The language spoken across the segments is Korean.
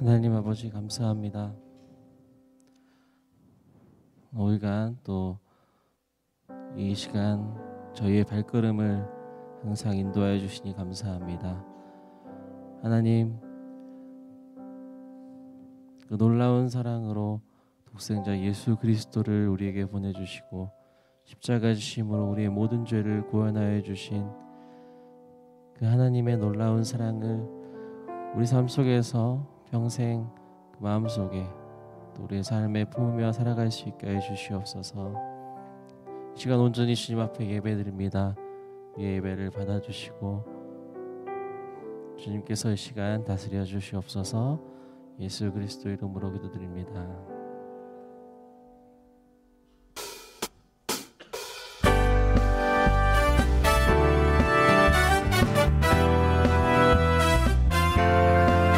하나님 아버지 감사합니다. 5일간 또 이 시간 저희의 발걸음을 항상 인도하여 주시니 감사합니다. 하나님, 그 놀라운 사랑으로 독생자 예수 그리스도를 우리에게 보내주시고 십자가 지심으로 우리의 모든 죄를 구원하여 주신 그 하나님의 놀라운 사랑을 우리 삶 속에서 평생 그 마음속에 또 우리의 삶에 품으며 살아갈 수 있게 해 주시옵소서. 이 시간 온전히 주님 앞에 예배드립니다. 이 예배를 받아주시고 주님께서 이 시간 다스려 주시옵소서. 예수 그리스도 이름으로 기도드립니다.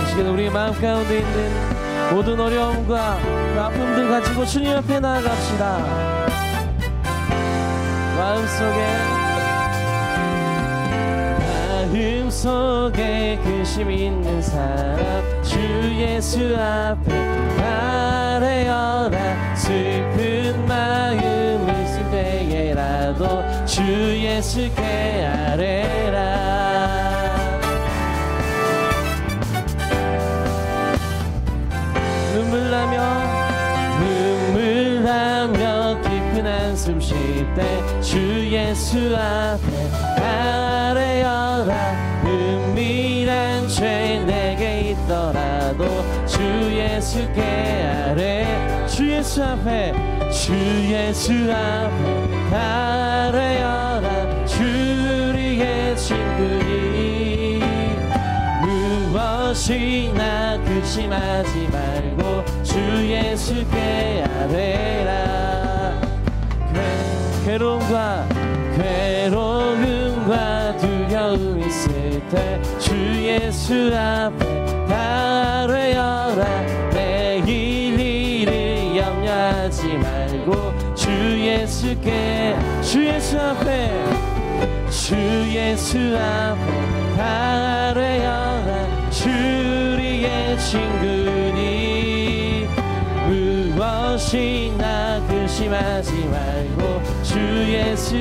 이 시간 우리 마음 가운데 있는 모든 어려움과 아픔들 가지고 주님 앞에 나아갑시다. 마음속에 근심 있는 사람 주 예수 앞에 아뢰어라. 슬픈 마음 있을 때에라도 주 예수께 아뢰라. 눈물 나며 깊은 한숨 쉴 때 주 예수 앞에 아뢰어라. 은밀한 죄 내게 있더라도 주 예수께 아뢰. 주 예수 앞에 아뢰어라. 주 우리의 친구니 무엇이나 근심하지 말고 주 예수께 아뢰라. 괴로움과 두려움 있을 때 주 예수 앞에 아뢰어라. 내일 일을 염려하지 말고 주 예수께 주 예수 앞에 아뢰어라. 주 우리의 친구니 무엇이나 근심하지 말고 주 예수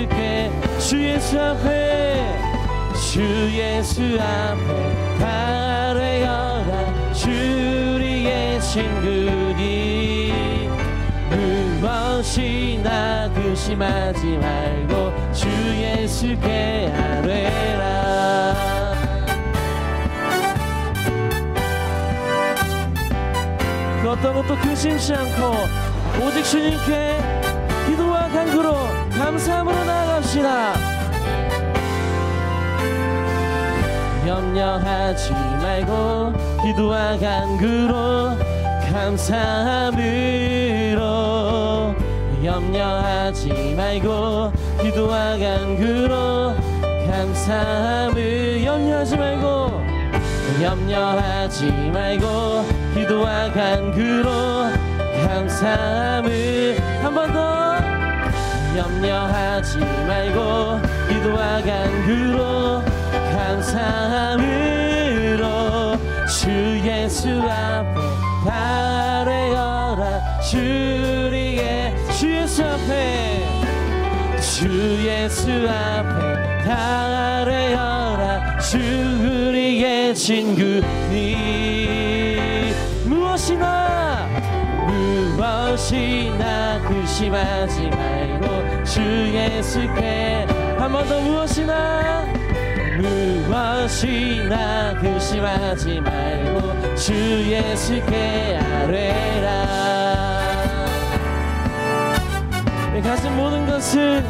앞에 아뢰어라. 주 우리의 친구니 무엇이나 근심하지 말고 주 예수께 아뢰라. 그 어떤 것도 근심치 않고 오직 주님께 기도와 간구로 감사함으로 나아갑시다. 염려하지 말고 기도와 간구로 감사함으로. 염려하지 말고 기도와 간구로 감사함을. 염려하지 말고 기도와 간구로 감사함을. 한 번 더. 염려하지 말고 기도와 간구로 감사함으로. 주 예수 앞에 아뢰어라. 주 예수 앞에 아뢰어라. 주 우리의 친구니 무엇이나 근심하지 말고 주 예수께. 한 번 더. 무엇이나 근심하지 말고 주 예수께 아뢰라. 내 가진 모든 것을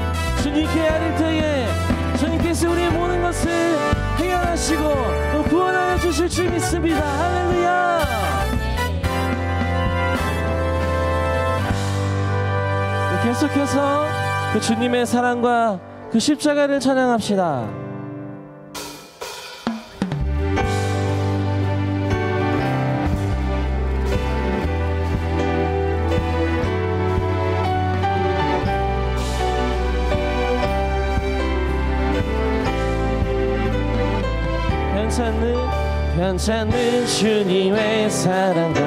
주님께 아뢰 때에 주님께서 우리의 모든 것을 해결하시고 또 구원하여 주실 줄 믿습니다. 할렐루야. 계속해서 그 주님의 사랑과 그 십자가를 찬양합시다. 편찮는 주님의 사랑과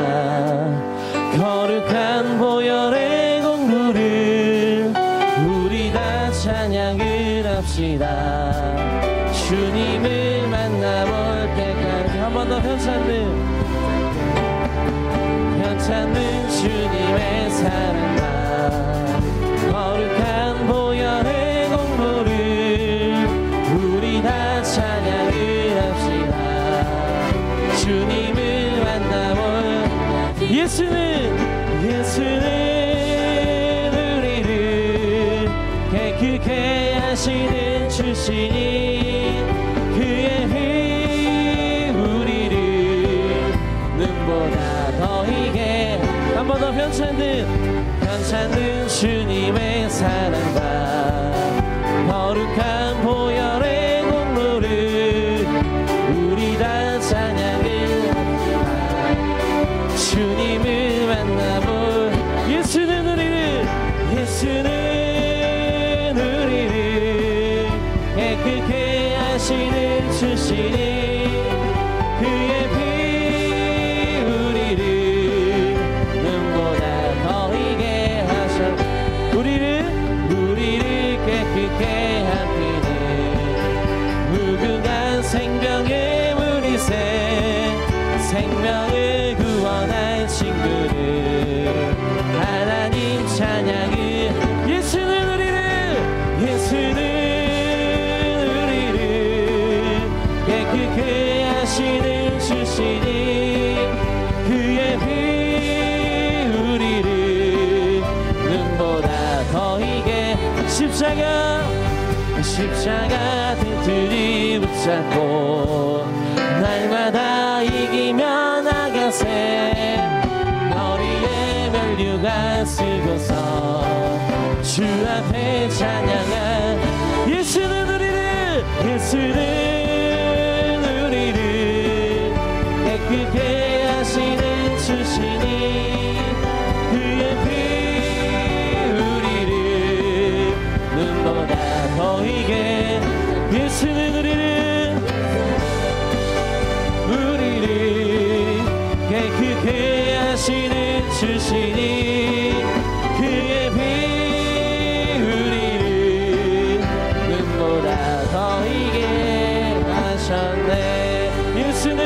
거룩한 보혈의 공로를 우리 다 찬양을 합시다. 주님을 만나볼 때까지 한 번 더 편찮는 주님의 사랑과 거룩한 보혈의 공로를 우리 다 찬양을 합시다. 주님을 만나볼 예수는 우리를 깨끗게 하시는 주시니 그의 피 우리를 눈보다 더 희게 한 번 더 편찮는 주님의 사랑과 거룩한 보혈의 공로를 우리 다 찬양을 합시다. 주님을 만나볼 예수는 우리를 깨끗게 하시는 주시니 그의 피 우리를 눈보다 더 희게 하셔 우리를 깨끗게 하시는 무궁한 생명의 물이새 생명을 구원할 친구를 하나님 찬양을 예수는 우리를 깨끗게 하시는 주시니 그의 피 우리를 눈보다 더 희게 십자가 튼튼히 붙잡고 날마다 이기며 나가세 머리에 면류관 쓰고서 주 앞에 찬양한 예수는 우리를 깨끗게 하시는 주시니 그의 피 우리를 눈보다 더 희게 예수는 우리를 깨끗게 하시는 주시니 그의 피 우리를 눈보다 더 희게 하셨네. 예수는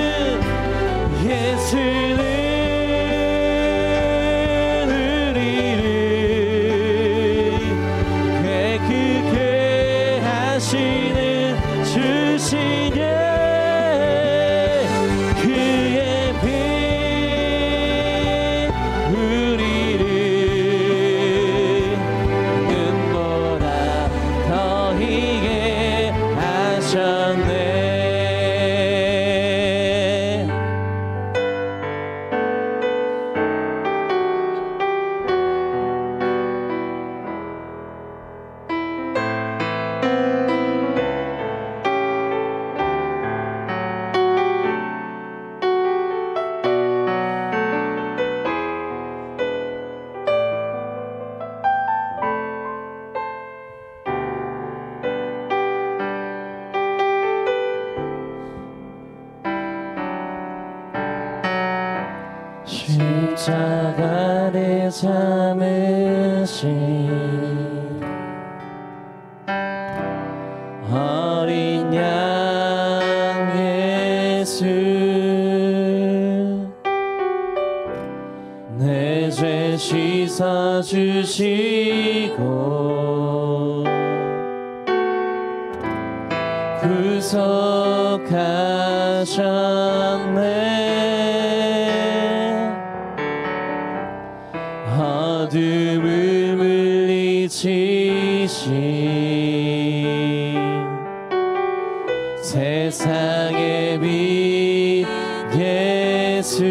우리를 깨끗게 하시는 주시니 그의 피 우리를 눈보다 더 희게 하셨네. 십자가를 참으신 어린 양 예수 내 죄 씻어주시고 구속하셨네. 어둠을 물리치신 세상의 빛 예수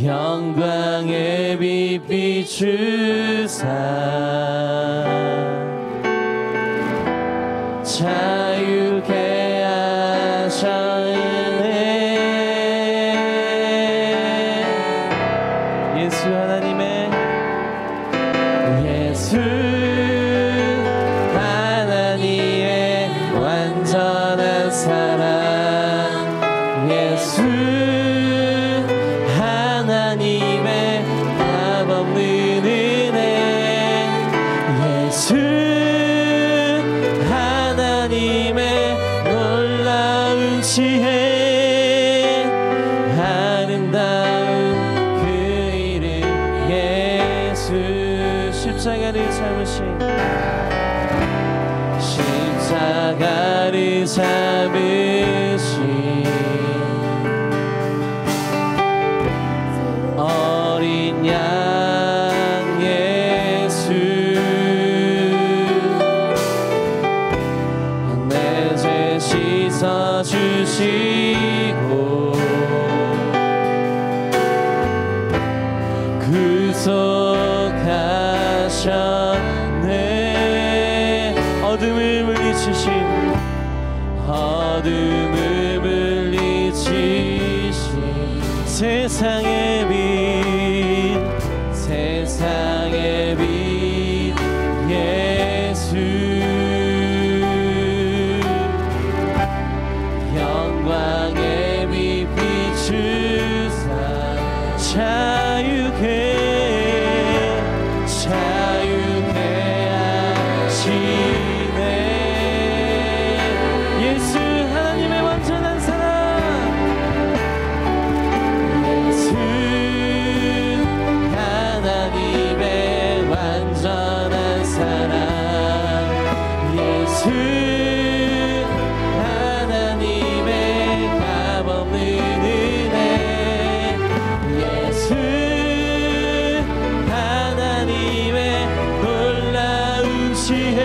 영광의 빛 비추사 자유케 하셨네. 예수 하나님의 완전한 예수 하나님의 값없는 은혜 예수 하나님의 놀라운 지혜 아름다운 그 이름 예수 십자가를 참으신 십자가를 참으신 어린 양 예수 내 죄 씻어주시고 구속하셨네 어둠을 물리치신 어둠을 물리치신 세상의 빛 세상의 빛 예수 영광의 빛 비추사 자유케 하시네 예수 하나님의 완전한 사랑 예수 하나님의 완전한 사랑 예수 하나님의 값없는 은혜 예수 하나님의 놀라운 지혜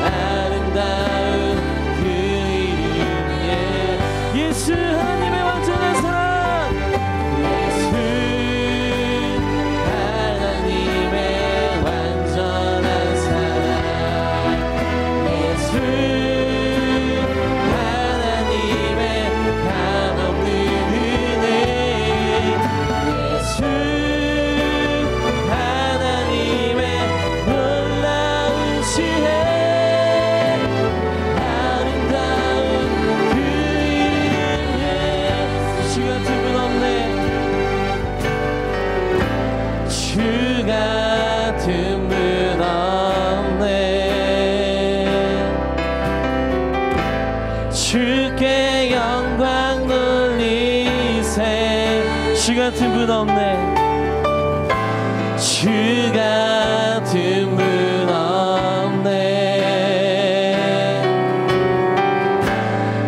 아름다운 그 이름에 예수 하나님의 완전한 사랑 예수 하나님의 완전한 사랑 예수 하나님의 값없는 은혜 예수 하나님의 놀라운 지혜 아름다운 그 이름에 주 같은 분 없네 주 같은 분 없네 주께 영광 돌리세 주 같은 분 없네 주 같은 분 없네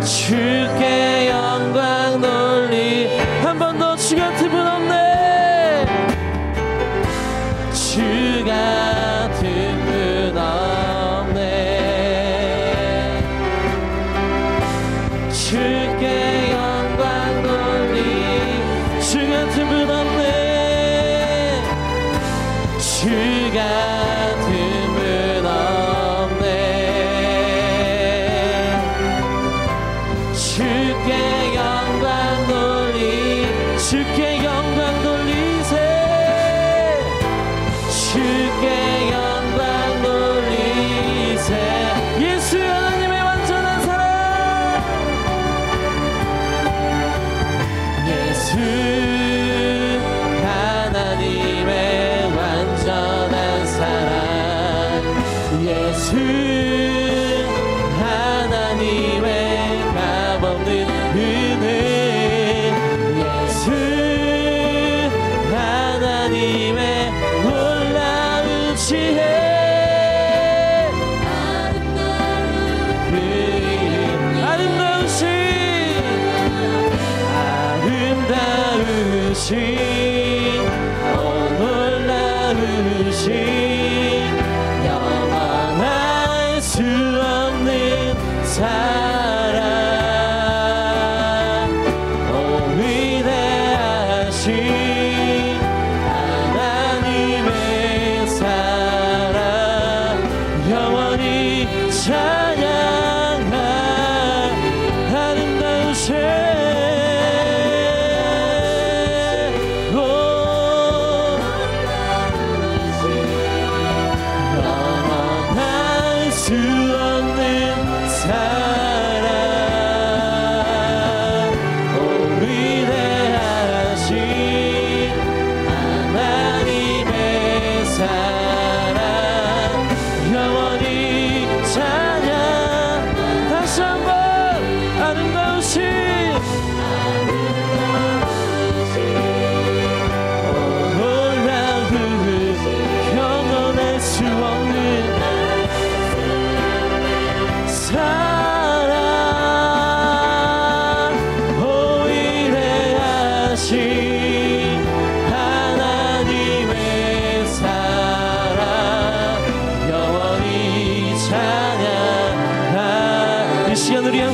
주께 영광 돌리 한 번 더 주 같은 분 없네 주 같은 분 없네 주께 영광 돌리 주 같은 분 없네 주 같은 분 없네 주께 영광 돌리 주께 영광 돌리세 주께 영광 돌리세 예수 하나님의 완전한 사랑 예수 하나님의 완전한 사랑 예수 하나님의 값없는 은혜 예수 하나님의 놀라운 지혜 그 이름 아름다우신 놀라우신 영원할 수 없는 사랑 오 위대하신 하나님의 사랑 영원히 찬양할 아름다우신 오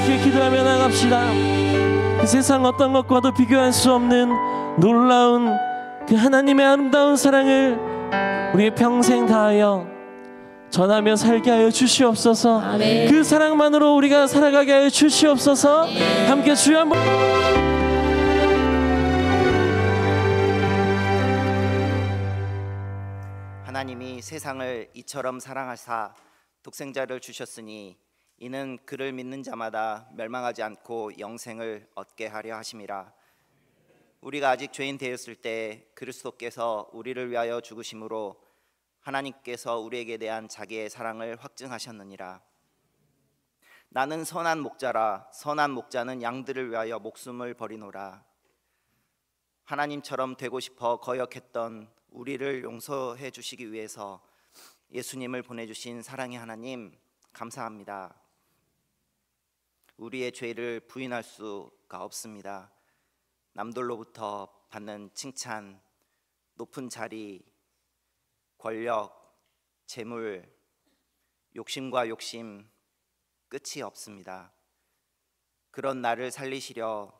함께 기도하며 나갑시다. 그 세상 어떤 것과도 비교할 수 없는 놀라운 그 하나님의 아름다운 사랑을 우리의 평생 다하여 전하며 살게 하여 주시옵소서. 아멘. 그 사랑만으로 우리가 살아가게 하여 주시옵소서. 아멘. 함께 주여 한번. 하나님이 세상을 이처럼 사랑하사 독생자를 주셨으니 이는 그를 믿는 자마다 멸망하지 않고 영생을 얻게 하려 하심이라. 우리가 아직 죄인 되었을 때 그리스도께서 우리를 위하여 죽으심으로 하나님께서 우리에게 대한 자기의 사랑을 확증하셨느니라. 나는 선한 목자라. 선한 목자는 양들을 위하여 목숨을 버리노라. 하나님처럼 되고 싶어 거역했던 우리를 용서해 주시기 위해서 예수님을 보내주신 사랑의 하나님, 감사합니다. 우리의 죄를 부인할 수가 없습니다. 남들로부터 받는 칭찬, 높은 자리, 권력, 재물, 욕심과 욕심 끝이 없습니다. 그런 나를 살리시려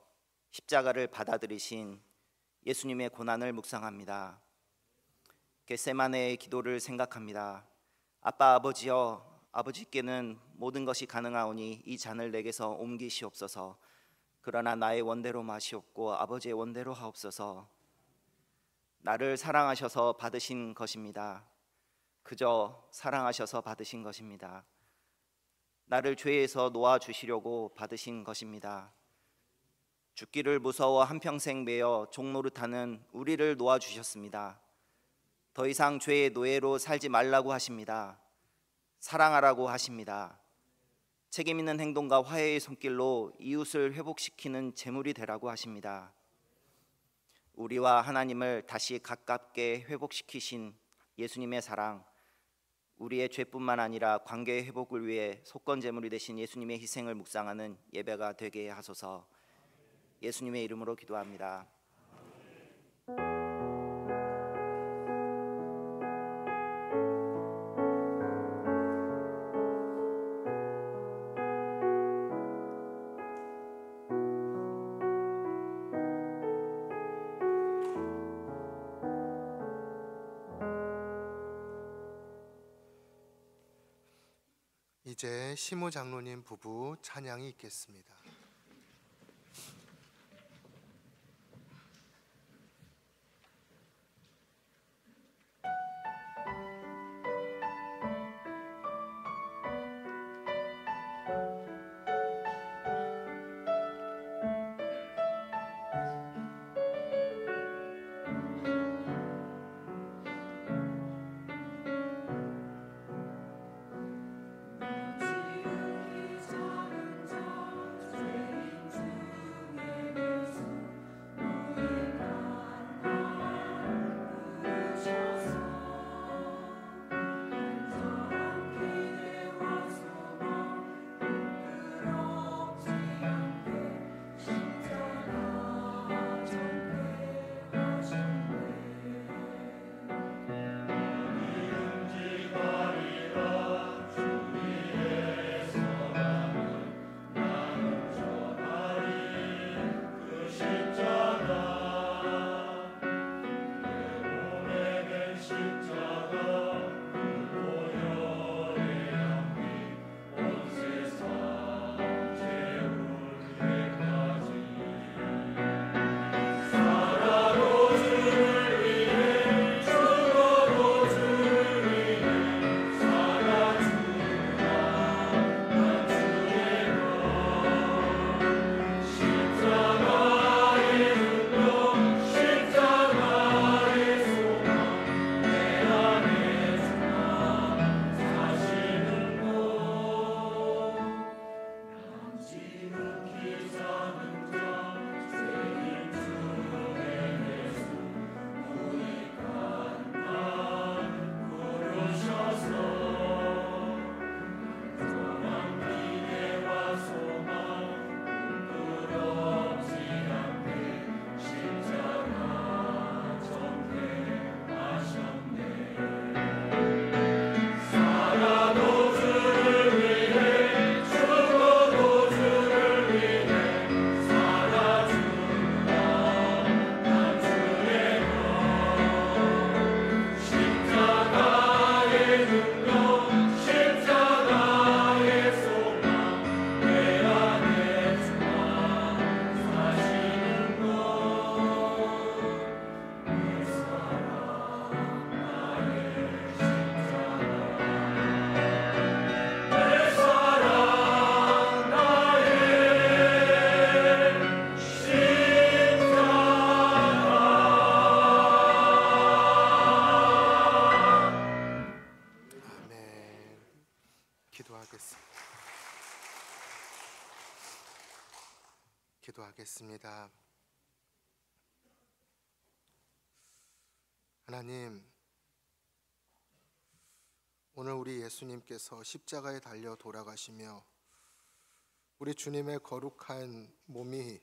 십자가를 받아들이신 예수님의 고난을 묵상합니다. 겟세마네의 기도를 생각합니다. 아빠, 아버지여, 아버지께는 모든 것이 가능하오니 이 잔을 내게서 옮기시옵소서. 그러나 나의 원대로 마시옵고 아버지의 원대로 하옵소서. 나를 사랑하셔서 받으신 것입니다. 그저 사랑하셔서 받으신 것입니다. 나를 죄에서 놓아주시려고 받으신 것입니다. 죽기를 무서워 한평생 매여 종노릇하는 우리를 놓아주셨습니다. 더 이상 죄의 노예로 살지 말라고 하십니다. 사랑하라고 하십니다. 책임 있는 행동과 화해의 손길로 이웃을 회복시키는 제물이 되라고 하십니다. 우리와 하나님을 다시 가깝게 회복시키신 예수님의 사랑, 우리의 죄뿐만 아니라 관계의 회복을 위해 속건제물이 되신 예수님의 희생을 묵상하는 예배가 되게 하소서. 예수님의 이름으로 기도합니다. 이제 시모 장로님 부부 찬양이 있겠습니다. 지우기 작은 자 기도하겠습니다. 하나님, 오늘 우리 예수님께서 십자가에 달려 돌아가시며 우리 주님의 거룩한 몸이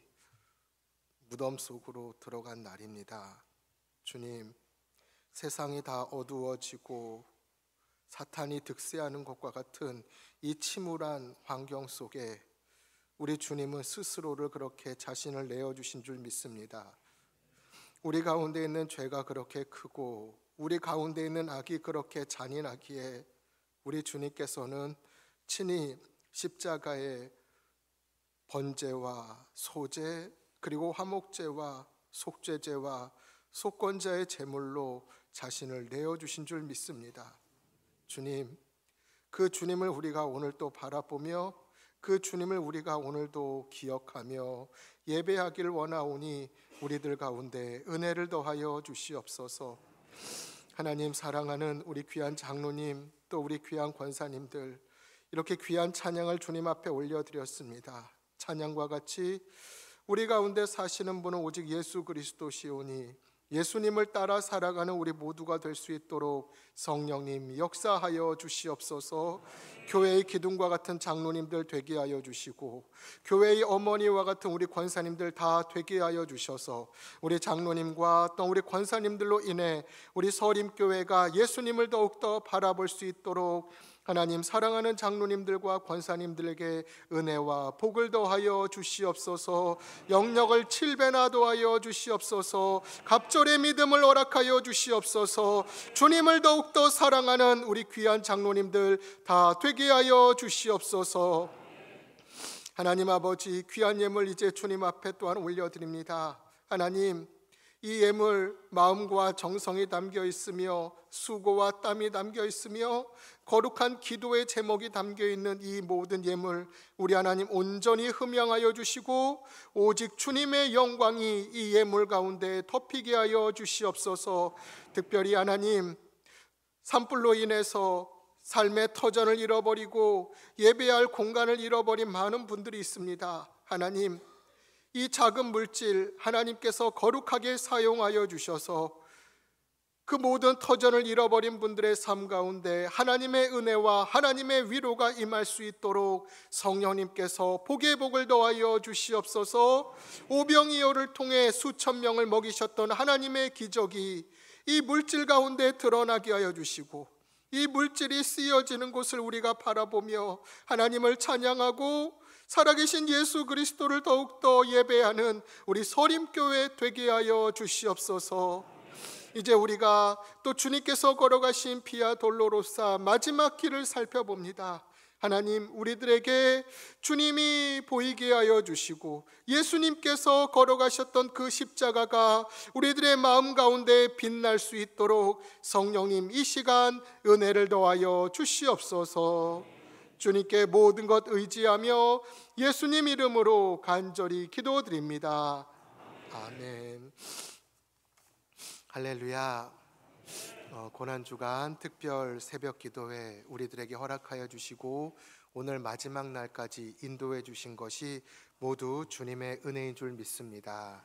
무덤 속으로 들어간 날입니다. 주님, 세상이 다 어두워지고 사탄이 득세하는 것과 같은 이 침울한 환경 속에 우리 주님은 스스로를 그렇게 자신을 내어주신 줄 믿습니다. 우리 가운데 있는 죄가 그렇게 크고 우리 가운데 있는 악이 그렇게 잔인하기에 우리 주님께서는 친히 십자가에 번제와 소제 그리고 화목제와 속죄제와 속건자의 제물로 자신을 내어주신 줄 믿습니다. 주님, 그 주님을 우리가 오늘 또 바라보며 그 주님을 우리가 오늘도 기억하며 예배하길 원하오니 우리들 가운데 은혜를 더하여 주시옵소서. 하나님, 사랑하는 우리 귀한 장로님 또 우리 귀한 권사님들, 이렇게 귀한 찬양을 주님 앞에 올려드렸습니다. 찬양과 같이 우리 가운데 사시는 분은 오직 예수 그리스도시오니 예수님을 따라 살아가는 우리 모두가 될 수 있도록 성령님 역사하여 주시옵소서. 교회의 기둥과 같은 장로님들 되게 하여 주시고 교회의 어머니와 같은 우리 권사님들 다 되게 하여 주셔서 우리 장로님과 또 우리 권사님들로 인해 우리 서림교회가 예수님을 더욱더 바라볼 수 있도록 하나님, 사랑하는 장로님들과 권사님들에게 은혜와 복을 더하여 주시옵소서. 영력을 7배나 더하여 주시옵소서. 갑절의 믿음을 허락하여 주시옵소서. 주님을 더욱더 사랑하는 우리 귀한 장로님들 다 되게 하여 주시옵소서. 하나님 아버지, 귀한 예물 이제 주님 앞에 또한 올려드립니다. 하나님, 이 예물 마음과 정성이 담겨 있으며 수고와 땀이 담겨 있으며 거룩한 기도의 제목이 담겨 있는 이 모든 예물 우리 하나님 온전히 흠양하여 주시고 오직 주님의 영광이 이 예물 가운데 덮이게 하여 주시옵소서. 특별히 하나님, 산불로 인해서 삶의 터전을 잃어버리고 예배할 공간을 잃어버린 많은 분들이 있습니다. 하나님, 이 작은 물질 하나님께서 거룩하게 사용하여 주셔서 그 모든 터전을 잃어버린 분들의 삶 가운데 하나님의 은혜와 하나님의 위로가 임할 수 있도록 성령님께서 복의 복을 더하여 주시옵소서. 오병이어를 통해 수천 명을 먹이셨던 하나님의 기적이 이 물질 가운데 드러나게 하여 주시고 이 물질이 쓰여지는 곳을 우리가 바라보며 하나님을 찬양하고 살아계신 예수 그리스도를 더욱더 예배하는 우리 서림교회 되게 하여 주시옵소서. 이제 우리가 또 주님께서 걸어가신 비아 돌로로사 마지막 길을 살펴봅니다. 하나님, 우리들에게 주님이 보이게 하여 주시고 예수님께서 걸어가셨던 그 십자가가 우리들의 마음 가운데 빛날 수 있도록 성령님 이 시간 은혜를 더하여 주시옵소서. 주님께 모든 것 의지하며 예수님 이름으로 간절히 기도드립니다. 아멘. 할렐루야. 고난주간 특별 새벽 기도회 우리들에게 허락하여 주시고 오늘 마지막 날까지 인도해 주신 것이 모두 주님의 은혜인 줄 믿습니다.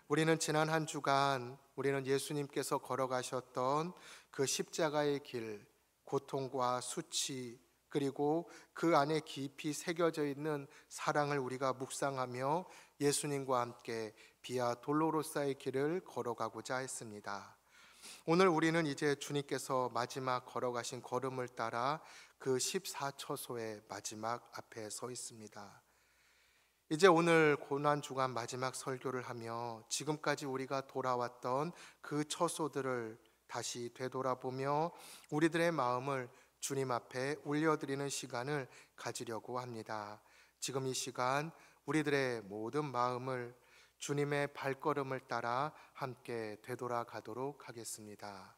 우리는 지난 한 주간 우리는 예수님께서 걸어가셨던 그 십자가의 길, 고통과 수치 그리고 그 안에 깊이 새겨져 있는 사랑을 우리가 묵상하며 예수님과 함께 비아 돌로로사의 길을 걸어가고자 했습니다. 오늘 우리는 이제 주님께서 마지막 걸어가신 걸음을 따라 그 14처소의 마지막 앞에 서 있습니다. 이제 오늘 고난주간 마지막 설교를 하며 지금까지 우리가 돌아왔던 그 처소들을 다시 되돌아보며 우리들의 마음을 주님 앞에 올려드리는 시간을 가지려고 합니다. 지금 이 시간 우리들의 모든 마음을 주님의 발걸음을 따라 함께 되돌아가도록 하겠습니다.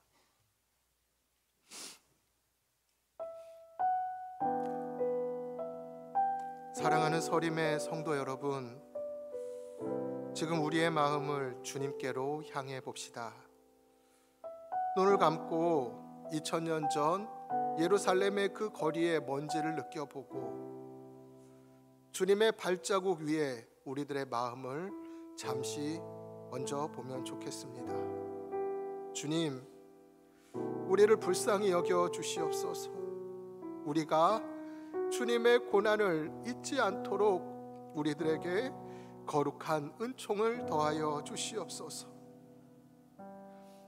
사랑하는 서림의 성도 여러분, 지금 우리의 마음을 주님께로 향해 봅시다. 눈을 감고 2000년 전 예루살렘의 그 거리의 먼지를 느껴보고 주님의 발자국 위에 우리들의 마음을 잠시 얹어 보면 좋겠습니다. 주님, 우리를 불쌍히 여겨 주시옵소서. 우리가 주님의 고난을 잊지 않도록 우리들에게 거룩한 은총을 더하여 주시옵소서.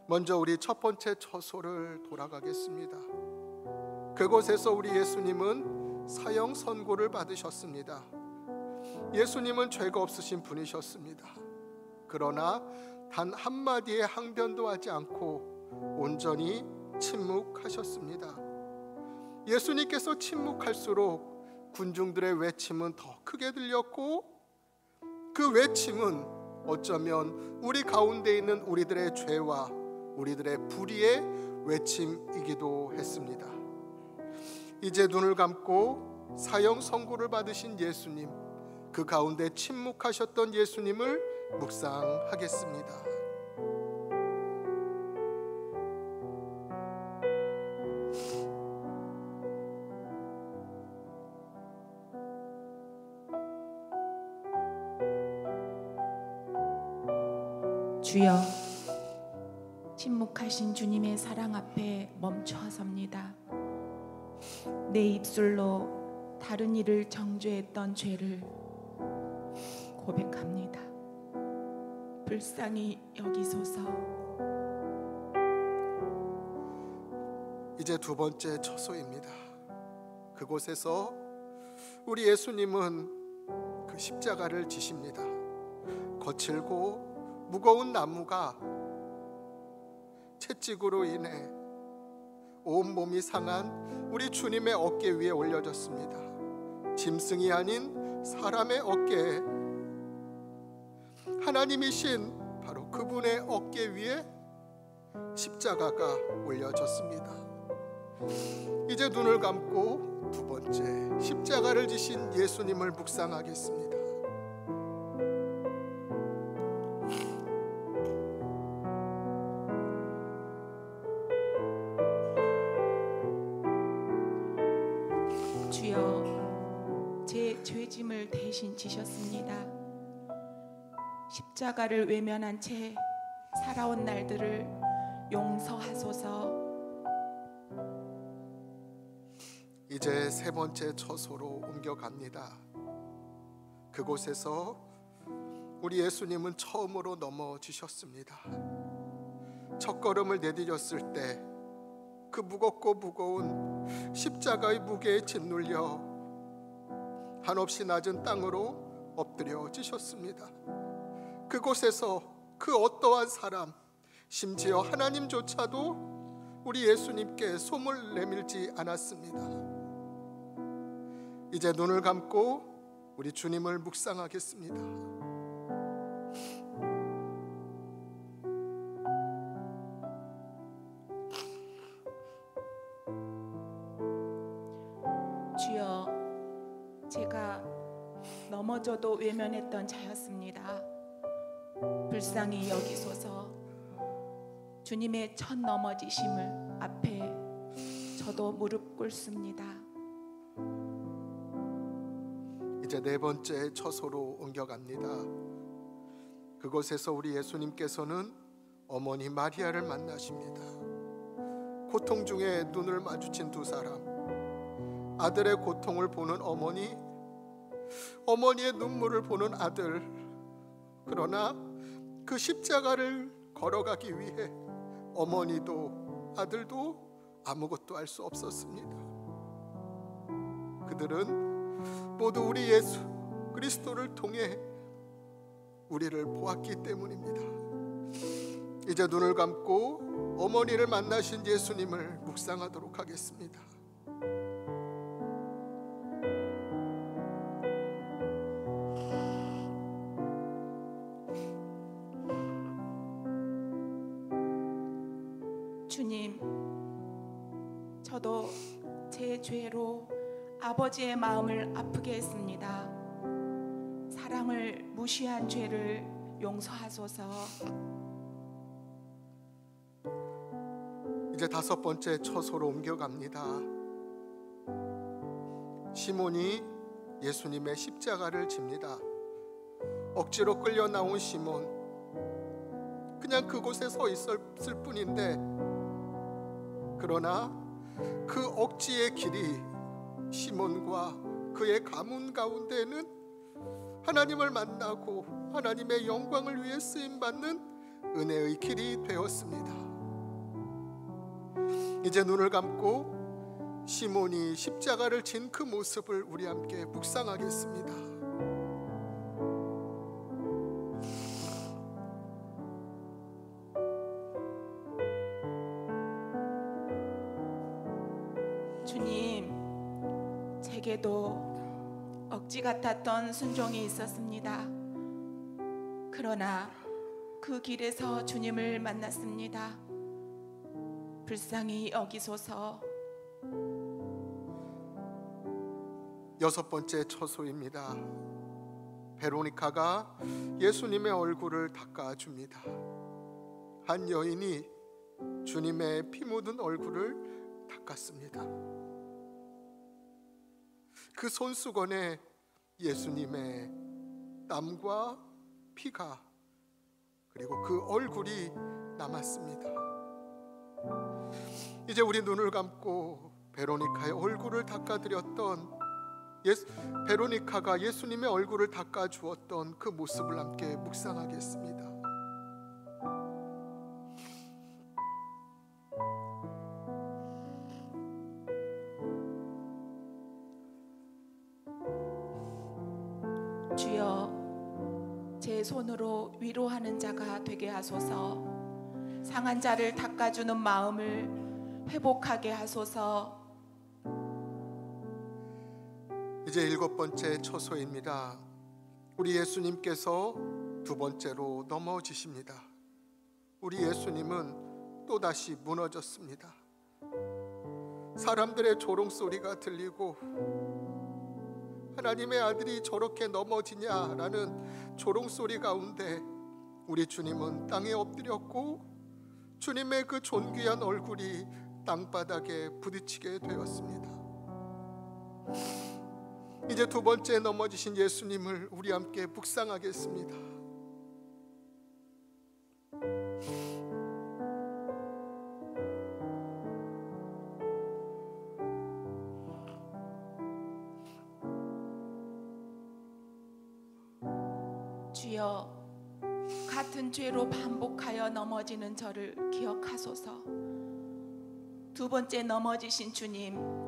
먼저 우리 첫 번째 처소를 돌아가겠습니다. 그곳에서 우리 예수님은 사형 선고를 받으셨습니다. 예수님은 죄가 없으신 분이셨습니다. 그러나 단 한마디의 항변도 하지 않고 온전히 침묵하셨습니다. 예수님께서 침묵할수록 군중들의 외침은 더 크게 들렸고, 그 외침은 어쩌면 우리 가운데 있는 우리들의 죄와 우리들의 불의의 외침이기도 했습니다. 이제 눈을 감고 사형 선고를 받으신 예수님, 그 가운데 침묵하셨던 예수님을 묵상하겠습니다. 주여, 침묵하신 주님의 사랑 앞에 멈춰 섭니다. 내 입술로 다른 이를 정죄했던 죄를 고백합니다. 불쌍히 여기소서. 이제 두 번째 처소입니다. 그곳에서 우리 예수님은 그 십자가를 지십니다. 거칠고 무거운 나무가 채찍으로 인해 온몸이 상한 우리 주님의 어깨 위에 올려졌습니다. 짐승이 아닌 사람의 어깨에, 하나님이신 바로 그분의 어깨 위에 십자가가 올려졌습니다. 이제 눈을 감고 두 번째 십자가를 지신 예수님을 묵상하겠습니다. 주여, 제 죄짐을 대신 지셨습니다. 십자가를 외면한 채 살아온 날들을 용서하소서. 이제 세 번째 처소로 옮겨갑니다. 그곳에서 우리 예수님은 처음으로 넘어지셨습니다. 첫걸음을 내디뎠을 때 그 무겁고 무거운 십자가의 무게에 짓눌려 한없이 낮은 땅으로 엎드려지셨습니다. 그곳에서 그 어떠한 사람, 심지어 하나님조차도 우리 예수님께 손을 내밀지 않았습니다. 이제 눈을 감고 우리 주님을 묵상하겠습니다. 주여, 제가 넘어져도 외면했던 자였습니다. 불쌍히 여기소서. 주님의 첫 넘어지심을 앞에 저도 무릎 꿇습니다. 이제 네 번째 처소로 옮겨갑니다. 그곳에서 우리 예수님께서는 어머니 마리아를 만나십니다. 고통 중에 눈을 마주친 두 사람, 아들의 고통을 보는 어머니, 어머니의 눈물을 보는 아들. 그러나 그 십자가를 걸어가기 위해 어머니도 아들도 아무것도 할 수 없었습니다. 그들은 모두 우리 예수 그리스도를 통해 우리를 보았기 때문입니다. 이제 눈을 감고 어머니를 만나신 예수님을 묵상하도록 하겠습니다. 주님, 저도 제 죄로 아버지의 마음을 아프게 했습니다. 사랑을 무시한 죄를 용서하소서. 이제 다섯 번째 처소로 옮겨갑니다. 시몬이 예수님의 십자가를 집니다. 억지로 끌려 나온 시몬, 그냥 그곳에 서 있었을 뿐인데, 그러나 그 억지의 길이 시몬과 그의 가문 가운데는 하나님을 만나고 하나님의 영광을 위해 쓰임받는 은혜의 길이 되었습니다. 이제 눈을 감고 시몬이 십자가를 진 그 모습을 우리 함께 묵상하겠습니다. 주님, 제게도 억지 같았던 순종이 있었습니다. 그러나 그 길에서 주님을 만났습니다. 불쌍히 여기소서. 6번째 처소입니다. 베로니카가 예수님의 얼굴을 닦아줍니다. 한 여인이 주님의 피 묻은 얼굴을 닦았습니다. 그 손수건에 예수님의 땀과 피가, 그리고 그 얼굴이 남았습니다. 이제 우리 눈을 감고 베로니카의 얼굴을 닦아드렸던, 베로니카가 예수님의 얼굴을 닦아주었던 그 모습을 함께 묵상하겠습니다. 주여, 제 손으로 위로하는 자가 되게 하소서. 상한 자를 닦아주는 마음을 회복하게 하소서. 이제 7번째 처소입니다. 우리 예수님께서 2번째로 넘어지십니다. 우리 예수님은 또다시 무너졌습니다. 사람들의 조롱소리가 들리고, 하나님의 아들이 저렇게 넘어지냐라는 조롱소리 가운데 우리 주님은 땅에 엎드렸고, 주님의 그 존귀한 얼굴이 땅바닥에 부딪히게 되었습니다. 이제 2번째 넘어지신 예수님을 우리 함께 묵상하겠습니다. 주여, 같은 죄로 반복하여 넘어지는 저를 기억하소서. 2번째 넘어지신 주님,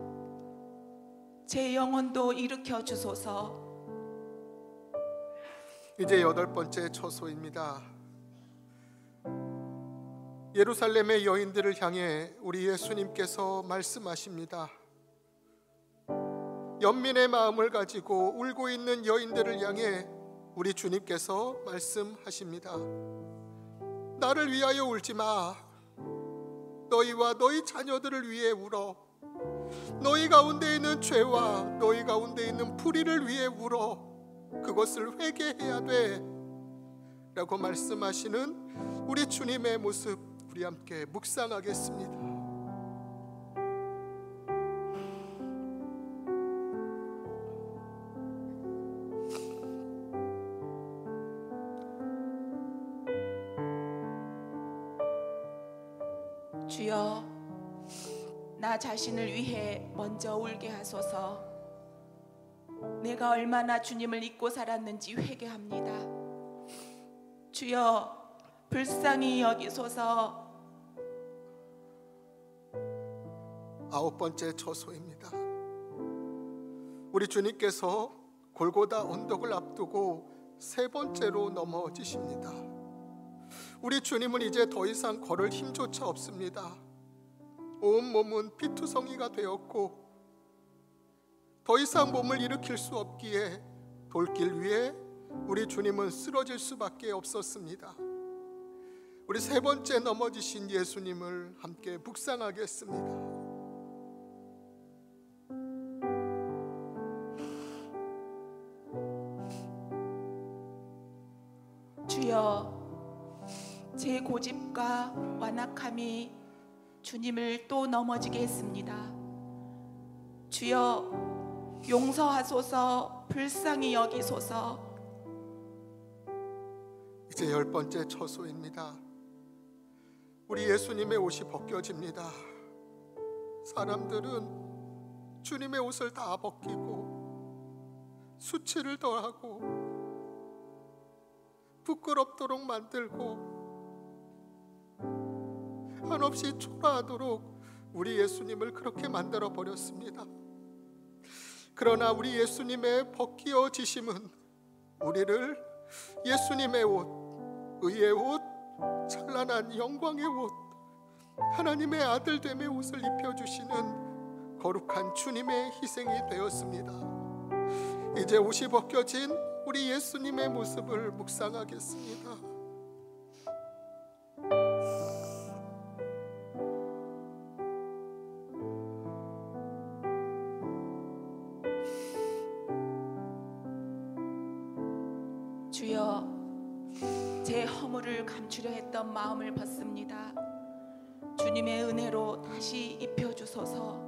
제 영혼도 일으켜 주소서. 이제 8번째 처소입니다. 예루살렘의 여인들을 향해 우리 예수님께서 말씀하십니다. 연민의 마음을 가지고 울고 있는 여인들을 향해 우리 주님께서 말씀하십니다. 나를 위하여 울지 마. 너희와 너희 자녀들을 위해 울어. 너희 가운데 있는 죄와 너희 가운데 있는 불의를 위해 울어. 그것을 회개해야 돼 라고 말씀하시는 우리 주님의 모습, 우리 함께 묵상하겠습니다. 주여, 나 자신을 위해 먼저 울게 하소서. 내가 얼마나 주님을 잊고 살았는지 회개합니다. 주여, 불쌍히 여기소서. 9번째 처소입니다. 우리 주님께서 골고다 언덕을 앞두고 3번째로 넘어지십니다. 우리 주님은 이제 더 이상 걸을 힘조차 없습니다. 온 몸은 피투성이가 되었고, 더 이상 몸을 일으킬 수 없기에 돌길 위에 우리 주님은 쓰러질 수밖에 없었습니다. 우리 3번째 넘어지신 예수님을 함께 묵상하겠습니다. 주여, 제 고집과 완악함이 주님을 또 넘어지게 했습니다. 주여, 용서하소서. 불쌍히 여기소서. 이제 10번째 처소입니다. 우리 예수님의 옷이 벗겨집니다. 사람들은 주님의 옷을 다 벗기고 수치를 더하고 부끄럽도록 만들고 한없이 초라하도록 우리 예수님을 그렇게 만들어 버렸습니다. 그러나 우리 예수님의 벗기어지심은 우리를 예수님의 옷, 의의 옷, 찬란한 영광의 옷, 하나님의 아들됨의 옷을 입혀주시는 거룩한 주님의 희생이 되었습니다. 이제 옷이 벗겨진 우리 예수님의 모습을 묵상하겠습니다. 주여, 제 허물을 감추려 했던 마음을 벗습니다. 주님의 은혜로 다시 입혀주소서.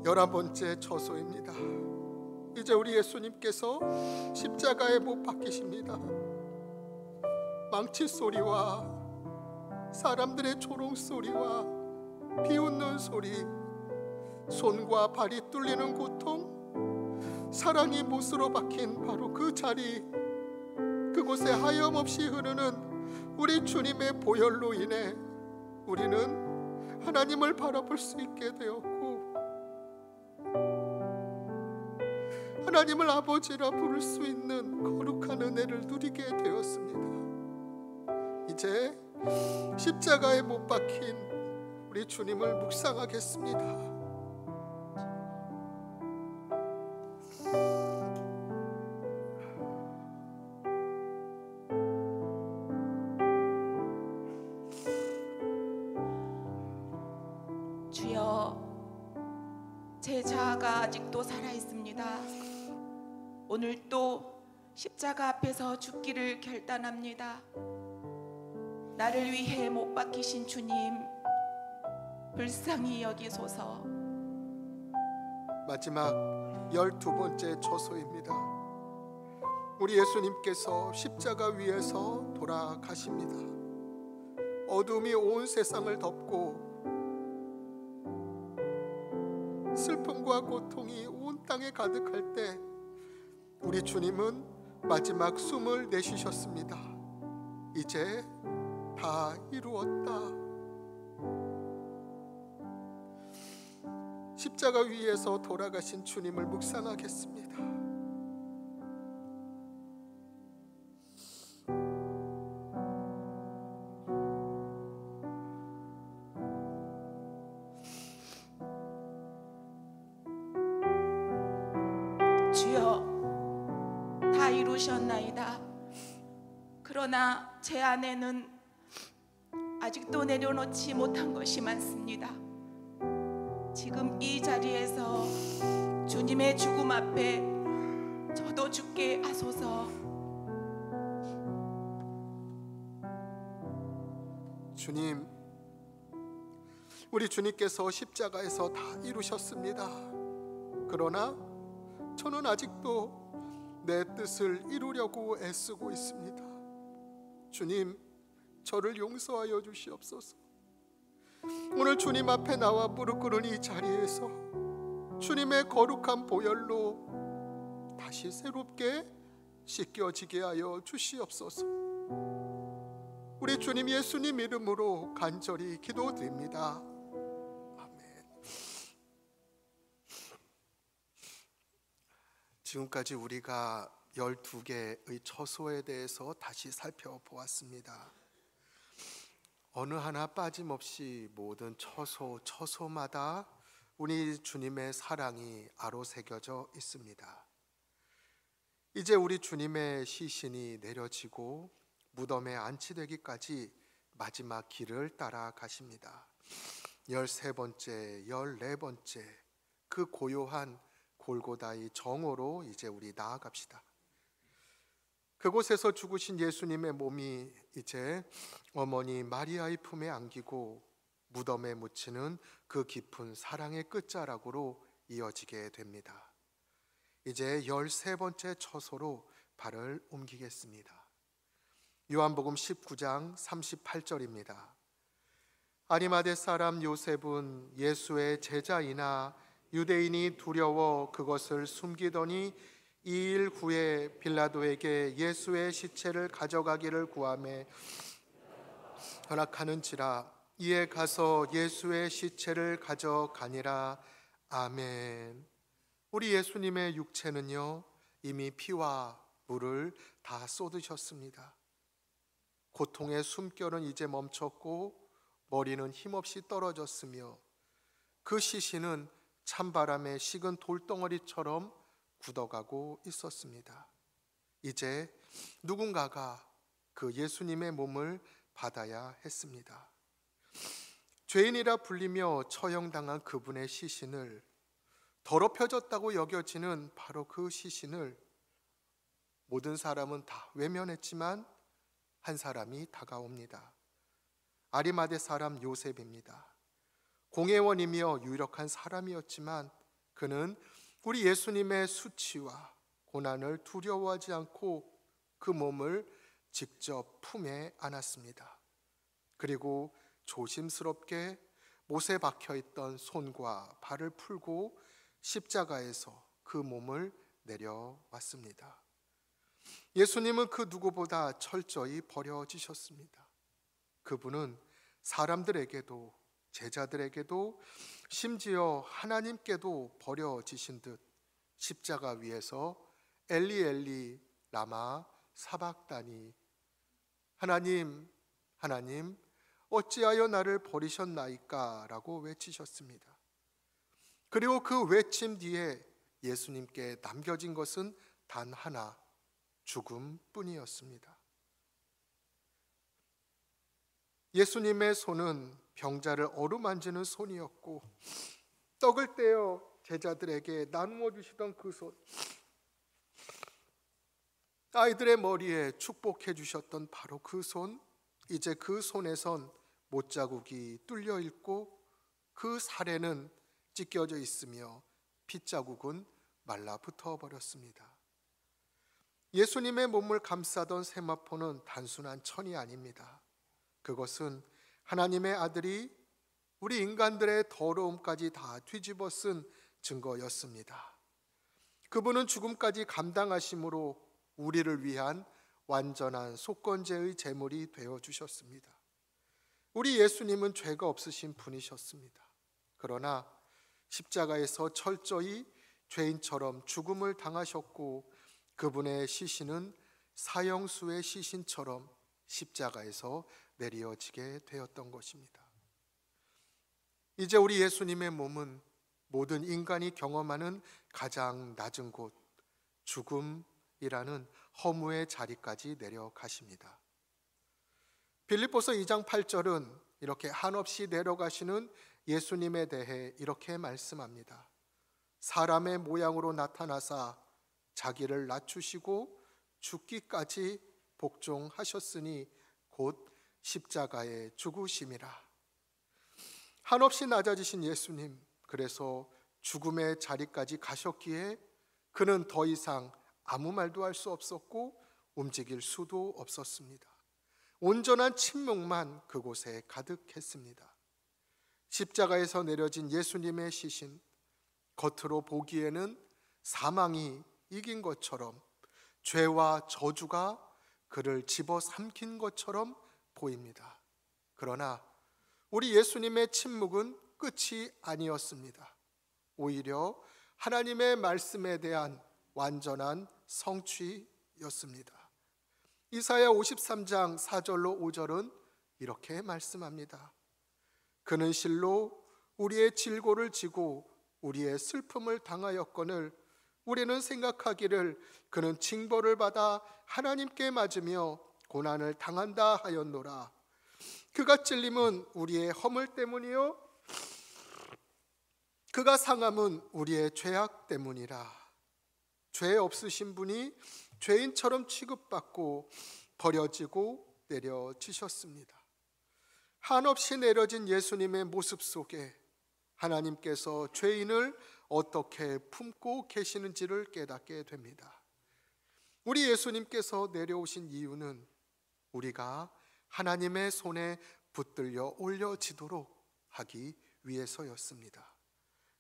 11번째 처소입니다. 이제 우리 예수님께서 십자가에 못 박히십니다. 망치 소리와 사람들의 조롱 소리와 비웃는 소리, 손과 발이 뚫리는 고통, 사랑이 못으로 박힌 바로 그 자리, 그곳에 하염없이 흐르는 우리 주님의 보혈로 인해 우리는 하나님을 바라볼 수 있게 되었고 하나님을 아버지라 부를 수 있는 거룩한 은혜를 누리게 되었습니다. 이제 십자가에 못 박힌 우리 주님을 묵상하겠습니다. 주여, 제 자아가 아직도 살아있습니다. 오늘 또 십자가 앞에서 죽기를 결단합니다. 나를 위해 못 박히신 주님, 불쌍히 여기소서. 마지막 12번째 처소입니다. 우리 예수님께서 십자가 위에서 돌아가십니다. 어둠이 온 세상을 덮고 슬픔과 고통이 온 땅에 가득할 때 우리 주님은 마지막 숨을 내쉬셨습니다. 이제 다 이루었다. 십자가 위에서 돌아가신 주님을 묵상하겠습니다. 주여, 다 이루셨나이다. 그러나 제 안에는 아직도 내려놓지 못한 것이 많습니다. 지금 이 자리에서 주님의 죽음 앞에 저도 죽게 하소서. 주님, 우리 주님께서 십자가에서 다 이루셨습니다. 그러나 저는 아직도 내 뜻을 이루려고 애쓰고 있습니다. 주님, 저를 용서하여 주시옵소서. 오늘 주님 앞에 나와 무릎 꿇은 이 자리에서 주님의 거룩한 보혈로 다시 새롭게 씻겨지게 하여 주시옵소서. 우리 주님 예수님 이름으로 간절히 기도드립니다. 아멘. 지금까지 우리가 12개의 처소에 대해서 다시 살펴보았습니다. 어느 하나 빠짐없이 모든 처소마다 우리 주님의 사랑이 아로새겨져 있습니다. 이제 우리 주님의 시신이 내려지고 무덤에 안치되기까지 마지막 길을 따라 가십니다. 13번째, 14번째 그 고요한 골고다의 정오로 이제 우리 나아갑시다. 그곳에서 죽으신 예수님의 몸이 이제 어머니 마리아의 품에 안기고 무덤에 묻히는 그 깊은 사랑의 끝자락으로 이어지게 됩니다. 이제 13번째 처소로 발을 옮기겠습니다. 요한복음 19장 38절입니다. 아리마대 사람 요셉은 예수의 제자이나 유대인이 두려워 그것을 숨기더니 2일 후에 빌라도에게 예수의 시체를 가져가기를 구하매 허락하는지라. 이에 가서 예수의 시체를 가져가니라. 아멘. 우리 예수님의 육체는요, 이미 피와 물을 다 쏟으셨습니다. 고통의 숨결은 이제 멈췄고 머리는 힘없이 떨어졌으며 그 시신은 찬바람에 식은 돌덩어리처럼 굳어가고 있었습니다. 이제 누군가가 그 예수님의 몸을 받아야 했습니다. 죄인이라 불리며 처형당한 그분의 시신을, 더럽혀졌다고 여겨지는 바로 그 시신을 모든 사람은 다 외면했지만 한 사람이 다가옵니다. 아리마대 사람 요셉입니다. 공회원이며 유력한 사람이었지만 그는 우리 예수님의 수치와 고난을 두려워하지 않고 그 몸을 직접 품에 안았습니다. 그리고 조심스럽게 못에 박혀있던 손과 발을 풀고 십자가에서 그 몸을 내려왔습니다. 예수님은 그 누구보다 철저히 버려지셨습니다. 그분은 사람들에게도 제자들에게도 심지어 하나님께도 버려지신 듯 십자가 위에서 엘리 엘리 라마 사박다니, 하나님 하나님 어찌하여 나를 버리셨나이까 라고 외치셨습니다. 그리고 그 외침 뒤에 예수님께 남겨진 것은 단 하나, 죽음뿐이었습니다. 예수님의 손은 병자를 어루만지는 손이었고 떡을 떼어 제자들에게 나누어 주시던 그 손, 아이들의 머리에 축복해 주셨던 바로 그 손, 이제 그 손에선 못자국이 뚫려 있고 그 살에는 찢겨져 있으며 핏자국은 말라붙어 버렸습니다. 예수님의 몸을 감싸던 세마포는 단순한 천이 아닙니다. 그것은 하나님의 아들이 우리 인간들의 더러움까지 다 뒤집어 쓴 증거였습니다. 그분은 죽음까지 감당하심으로 우리를 위한 완전한 속건제의 제물이 되어 주셨습니다. 우리 예수님은 죄가 없으신 분이셨습니다. 그러나 십자가에서 철저히 죄인처럼 죽음을 당하셨고 그분의 시신은 사형수의 시신처럼 십자가에서 내려지게 되었던 것입니다. 이제 우리 예수님의 몸은 모든 인간이 경험하는 가장 낮은 곳, 죽음이라는 허무의 자리까지 내려가십니다. 빌립보서 2장 8절은 이렇게 한없이 내려가시는 예수님에 대해 이렇게 말씀합니다. 사람의 모양으로 나타나사 자기를 낮추시고 죽기까지 복종하셨으니 곧 십자가에 죽으심이라. 한없이 낮아지신 예수님, 그래서 죽음의 자리까지 가셨기에 그는 더 이상 아무 말도 할 수 없었고 움직일 수도 없었습니다. 온전한 침묵만 그곳에 가득했습니다. 십자가에서 내려진 예수님의 시신, 겉으로 보기에는 사망이 이긴 것처럼, 죄와 저주가 그를 집어삼킨 것처럼 보입니다. 그러나 우리 예수님의 침묵은 끝이 아니었습니다. 오히려 하나님의 말씀에 대한 완전한 성취였습니다. 이사야 53장 4절로 5절은 이렇게 말씀합니다. 그는 실로 우리의 질고를 지고 우리의 슬픔을 당하였거늘 우리는 생각하기를 그는 징벌을 받아 하나님께 맞으며 고난을 당한다 하였노라. 그가 찔림은 우리의 허물 때문이요 그가 상함은 우리의 죄악 때문이라. 죄 없으신 분이 죄인처럼 취급받고 버려지고 내려지셨습니다. 한없이 내려진 예수님의 모습 속에 하나님께서 죄인을 어떻게 품고 계시는지를 깨닫게 됩니다. 우리 예수님께서 내려오신 이유는 우리가 하나님의 손에 붙들려 올려지도록 하기 위해서였습니다.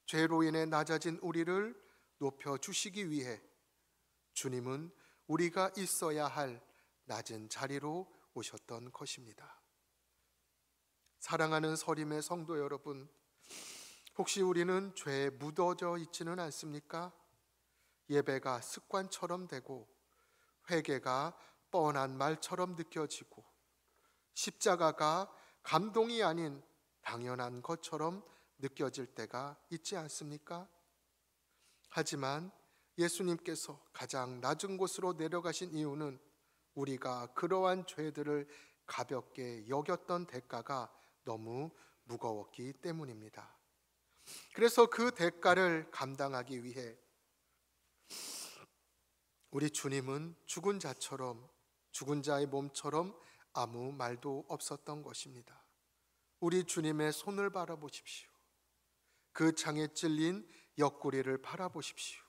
죄로 인해 낮아진 우리를 높여주시기 위해 주님은 우리가 있어야 할 낮은 자리로 오셨던 것입니다. 사랑하는 서림의 성도 여러분, 혹시 우리는 죄에 묻어져 있지는 않습니까? 예배가 습관처럼 되고 회개가 뻔한 말처럼 느껴지고 십자가가 감동이 아닌 당연한 것처럼 느껴질 때가 있지 않습니까? 하지만 예수님께서 가장 낮은 곳으로 내려가신 이유는 우리가 그러한 죄들을 가볍게 여겼던 대가가 너무 무거웠기 때문입니다. 그래서 그 대가를 감당하기 위해 우리 주님은 죽은 자처럼, 죽은 자의 몸처럼 아무 말도 없었던 것입니다. 우리 주님의 손을 바라보십시오. 그 창에 찔린 옆구리를 바라보십시오.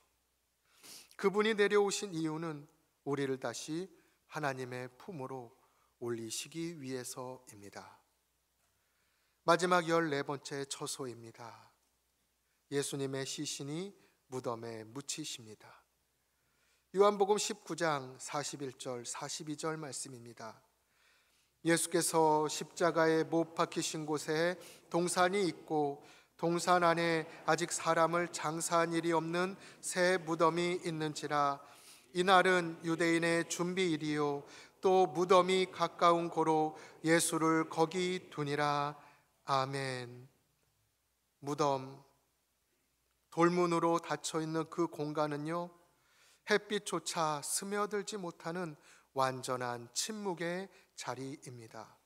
그분이 내려오신 이유는 우리를 다시 하나님의 품으로 올리시기 위해서입니다. 마지막 14번째 처소입니다. 예수님의 시신이 무덤에 묻히십니다. 요한복음 19장 41절 42절 말씀입니다. 예수께서 십자가에 못 박히신 곳에 동산이 있고 동산 안에 아직 사람을 장사한 일이 없는 새 무덤이 있는지라. 이날은 유대인의 준비일이요 또 무덤이 가까운 고로 예수를 거기 두니라. 아멘. 무덤, 돌문으로 닫혀있는 그 공간은요, 햇빛조차 스며들지 못하는 완전한 침묵의 자리입니다.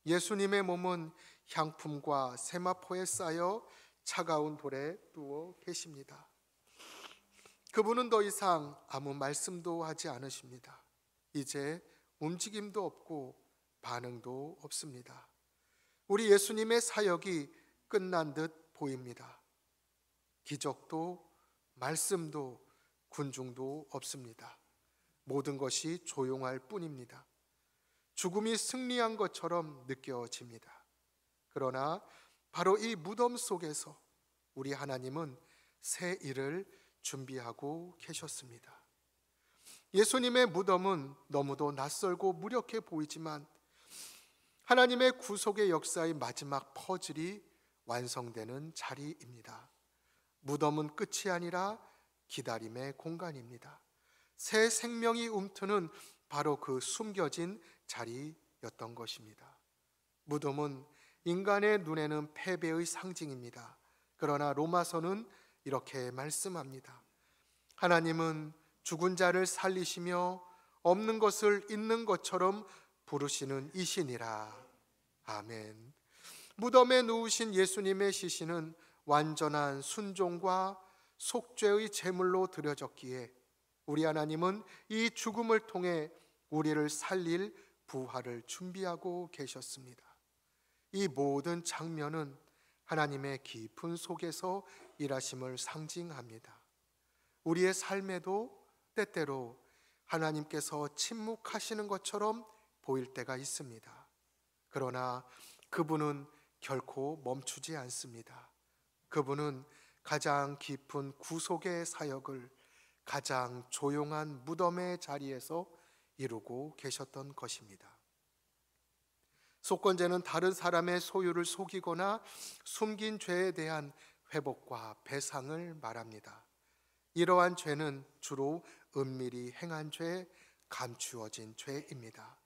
예수님의 몸은 향품과 세마포에 쌓여 차가운 돌에 누워 계십니다. 그분은 더 이상 아무 말씀도 하지 않으십니다. 이제 움직임도 없고 반응도 없습니다. 우리 예수님의 사역이 끝난 듯 보입니다. 기적도 말씀도 군중도 없습니다. 모든 것이 조용할 뿐입니다. 죽음이 승리한 것처럼 느껴집니다. 그러나 바로 이 무덤 속에서 우리 하나님은 새 일을 준비하고 계셨습니다. 예수님의 무덤은 너무도 낯설고 무력해 보이지만 하나님의 구속의 역사의 마지막 퍼즐이 완성되는 자리입니다. 무덤은 끝이 아니라 기다림의 공간입니다. 새 생명이 움트는 바로 그 숨겨진 자리였던 것입니다. 무덤은 인간의 눈에는 패배의 상징입니다. 그러나 로마서는 이렇게 말씀합니다. 하나님은 죽은 자를 살리시며 없는 것을 있는 것처럼 부르시는 이시니라. 아멘. 무덤에 누우신 예수님의 시신은 완전한 순종과 속죄의 제물로 드려졌기에 우리 하나님은 이 죽음을 통해 우리를 살릴 부활을 준비하고 계셨습니다. 이 모든 장면은 하나님의 깊은 속에서 일하심을 상징합니다. 우리의 삶에도 때때로 하나님께서 침묵하시는 것처럼 보일 때가 있습니다. 그러나 그분은 결코 멈추지 않습니다. 그분은 가장 깊은 구속의 사역을 가장 조용한 무덤의 자리에서 이루고 계셨던 것입니다. 속건제는 다른 사람의 소유를 속이거나 숨긴 죄에 대한 회복과 배상을 말합니다. 이러한 죄는 주로 은밀히 행한 죄, 감추어진 죄입니다.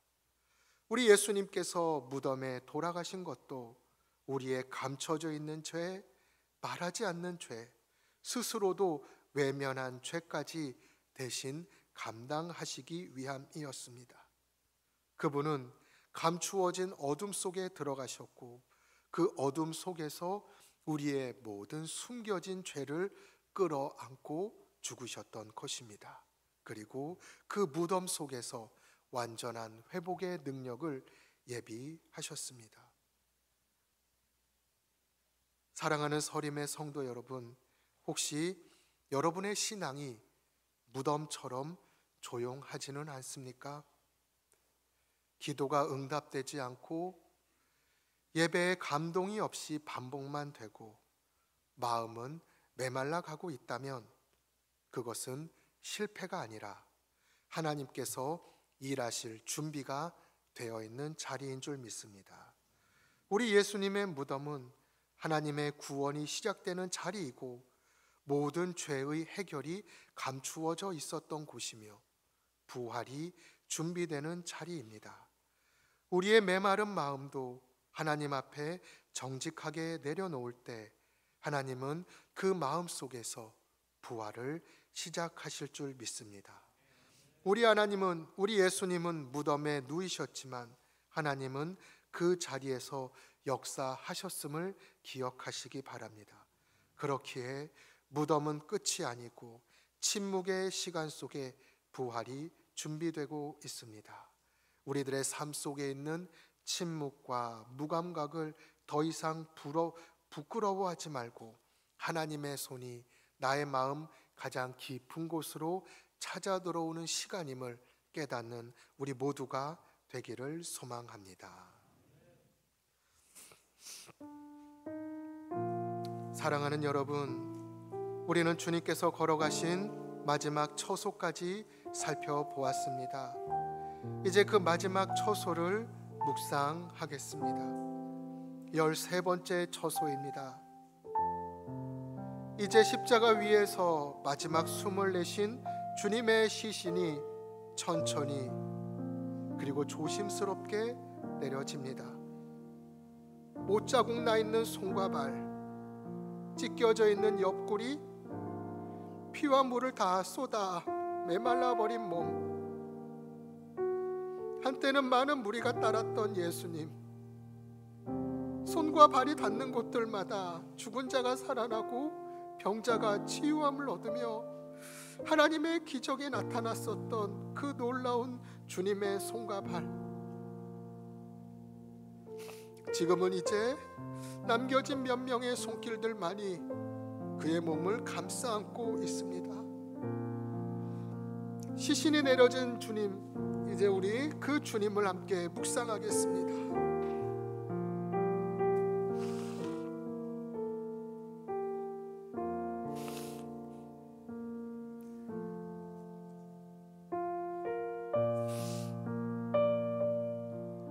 우리 예수님께서 무덤에 돌아가신 것도 우리의 감춰져 있는 죄, 말하지 않는 죄, 스스로도 외면한 죄까지 대신 감당하시기 위함이었습니다. 그분은 감추어진 어둠 속에 들어가셨고 그 어둠 속에서 우리의 모든 숨겨진 죄를 끌어안고 죽으셨던 것입니다. 그리고 그 무덤 속에서 완전한 회복의 능력을 예비하셨습니다. 사랑하는 서림의 성도 여러분, 혹시 여러분의 신앙이 무덤처럼 조용하지는 않습니까? 기도가 응답되지 않고 예배에 감동이 없이 반복만 되고 마음은 메말라 가고 있다면 그것은 실패가 아니라 하나님께서 일하실 준비가 되어 있는 자리인 줄 믿습니다. 우리 예수님의 무덤은 하나님의 구원이 시작되는 자리이고 모든 죄의 해결이 감추어져 있었던 곳이며 부활이 준비되는 자리입니다. 우리의 메마른 마음도 하나님 앞에 정직하게 내려놓을 때 하나님은 그 마음 속에서 부활을 시작하실 줄 믿습니다. 우리 하나님은, 우리 예수님은 무덤에 누이셨지만 하나님은 그 자리에서 역사하셨음을 기억하시기 바랍니다. 그렇기에 무덤은 끝이 아니고 침묵의 시간 속에 부활이 준비되고 있습니다. 우리들의 삶 속에 있는 침묵과 무감각을 더 이상 부끄러워하지 말고 하나님의 손이 나의 마음 가장 깊은 곳으로 찾아 들어오는 시간임을 깨닫는 우리 모두가 되기를 소망합니다. 사랑하는 여러분, 우리는 주님께서 걸어가신 마지막 처소까지 살펴보았습니다. 이제 그 마지막 처소를 묵상하겠습니다. 13번째 처소입니다. 이제 십자가 위에서 마지막 숨을 내신 주님의 시신이 천천히 그리고 조심스럽게 내려집니다. 못자국 나 있는 손과 발, 찢겨져 있는 옆구리, 피와 물을 다 쏟아 메말라 버린 몸, 한때는 많은 무리가 따랐던 예수님, 손과 발이 닿는 곳들마다 죽은 자가 살아나고 병자가 치유함을 얻으며 하나님의 기적이 나타났었던 그 놀라운 주님의 손과 발, 지금은 이제 남겨진 몇 명의 손길들만이 그의 몸을 감싸 안고 있습니다. 시신이 내려진 주님, 이제 우리 그 주님을 함께 묵상하겠습니다.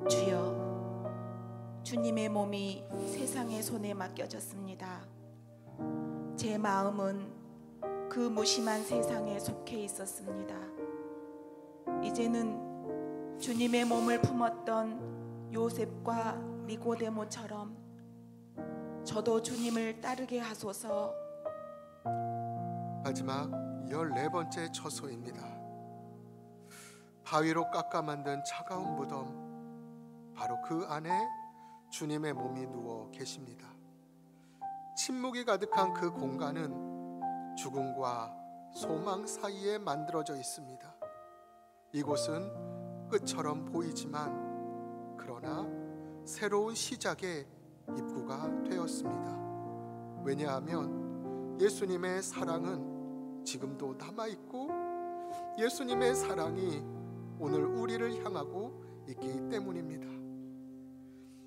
주여, 주님의 몸이 세상의 손에 맡겨졌습니다. 제 마음은 그 무심한 세상에 속해 있었습니다. 이제는 주님의 몸을 품었던 요셉과 니고데모처럼 저도 주님을 따르게 하소서. 마지막 14번째 처소입니다. 바위로 깎아 만든 차가운 무덤, 바로 그 안에 주님의 몸이 누워 계십니다. 침묵이 가득한 그 공간은 죽음과 소망 사이에 만들어져 있습니다. 이곳은 끝처럼 보이지만 그러나 새로운 시작의 입구가 되었습니다. 왜냐하면 예수님의 사랑은 지금도 남아있고 예수님의 사랑이 오늘 우리를 향하고 있기 때문입니다.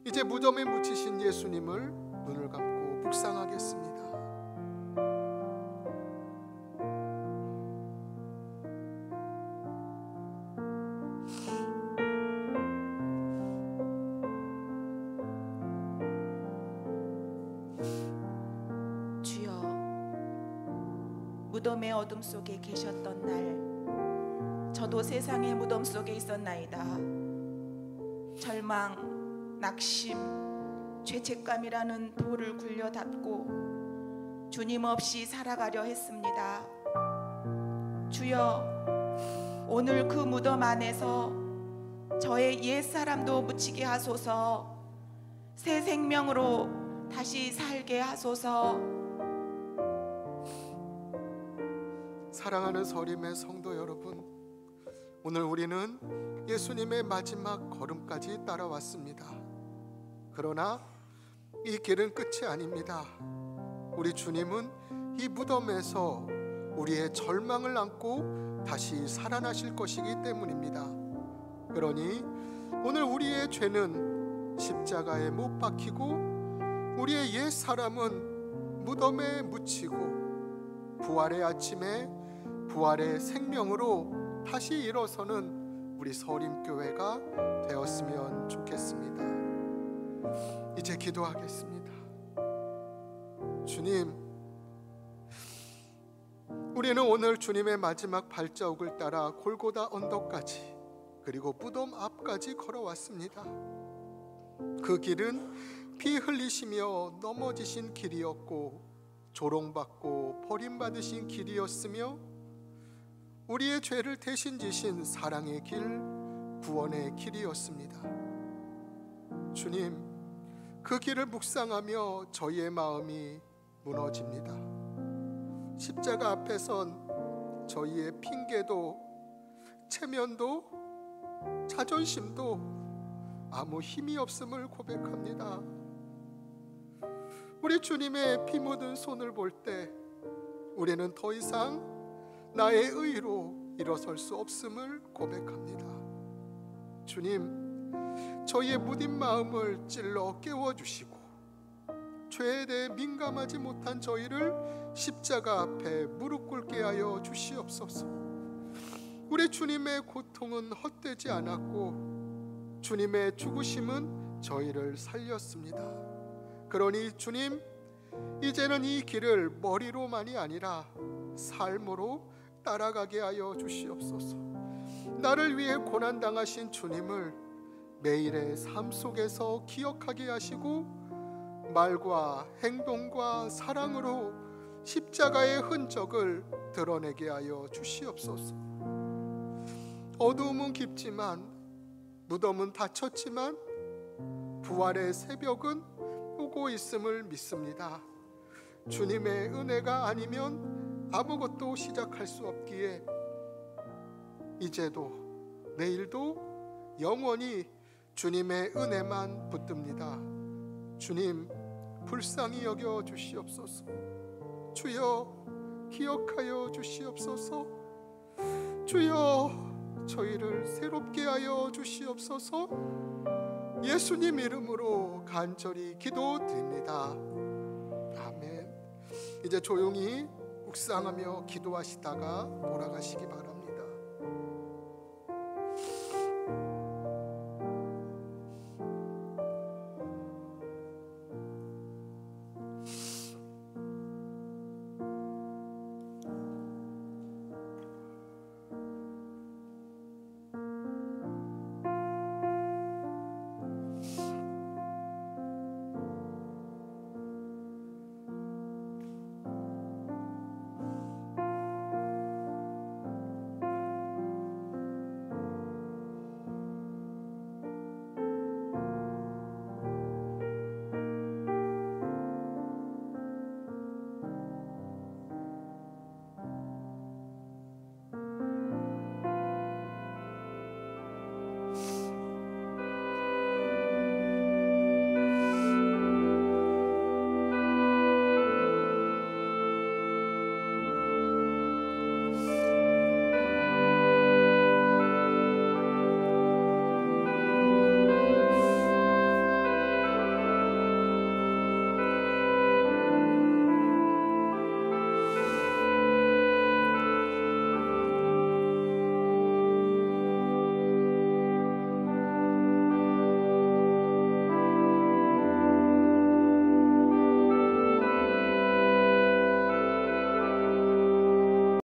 이제 무덤에 묻히신 예수님을 눈을 감고 묵상하겠습니다. 주여, 무덤의 어둠 속에 계셨던 날 저도 세상의 무덤 속에 있었나이다. 절망, 낙심, 죄책감이라는 돌을 굴려 닫고 주님 없이 살아가려 했습니다. 주여, 오늘 그 무덤 안에서 저의 옛사람도 묻히게 하소서. 새 생명으로 다시 살게 하소서. 사랑하는 서림의 성도 여러분, 오늘 우리는 예수님의 마지막 걸음까지 따라왔습니다. 그러나 이 길은 끝이 아닙니다. 우리 주님은 이 무덤에서 우리의 절망을 안고 다시 살아나실 것이기 때문입니다. 그러니 오늘 우리의 죄는 십자가에 못 박히고 우리의 옛 사람은 무덤에 묻히고 부활의 아침에 부활의 생명으로 다시 일어서는 우리 서림교회가 되었으면 좋겠습니다. 이제 기도하겠습니다. 주님, 우리는 오늘 주님의 마지막 발자국을 따라 골고다 언덕까지 그리고 무덤 앞까지 걸어왔습니다. 그 길은 피 흘리시며 넘어지신 길이었고 조롱받고 버림받으신 길이었으며 우리의 죄를 대신 지신 사랑의 길, 구원의 길이었습니다. 주님, 그 길을 묵상하며 저희의 마음이 무너집니다. 십자가 앞에 선 저희의 핑계도 체면도 자존심도 아무 힘이 없음을 고백합니다. 우리 주님의 피 묻은 손을 볼 때 우리는 더 이상 나의 의로 일어설 수 없음을 고백합니다. 주님, 저희의 무딘 마음을 찔러 깨워주시고 죄에 대해 민감하지 못한 저희를 십자가 앞에 무릎 꿇게 하여 주시옵소서. 우리 주님의 고통은 헛되지 않았고 주님의 죽으심은 저희를 살렸습니다. 그러니 주님, 이제는 이 길을 머리로만이 아니라 삶으로 따라가게 하여 주시옵소서. 나를 위해 고난당하신 주님을 매일의 삶 속에서 기억하게 하시고 말과 행동과 사랑으로 십자가의 흔적을 드러내게 하여 주시옵소서. 어두움은 깊지만 무덤은 닫혔지만 부활의 새벽은 오고 있음을 믿습니다. 주님의 은혜가 아니면 아무것도 시작할 수 없기에 이제도 내일도 영원히 주님의 은혜만 붙듭니다. 주님, 불쌍히 여겨 주시옵소서. 주여, 기억하여 주시옵소서. 주여, 저희를 새롭게 하여 주시옵소서. 예수님 이름으로 간절히 기도드립니다. 아멘. 이제 조용히 묵상하며 기도하시다가 돌아가시기 바랍니다.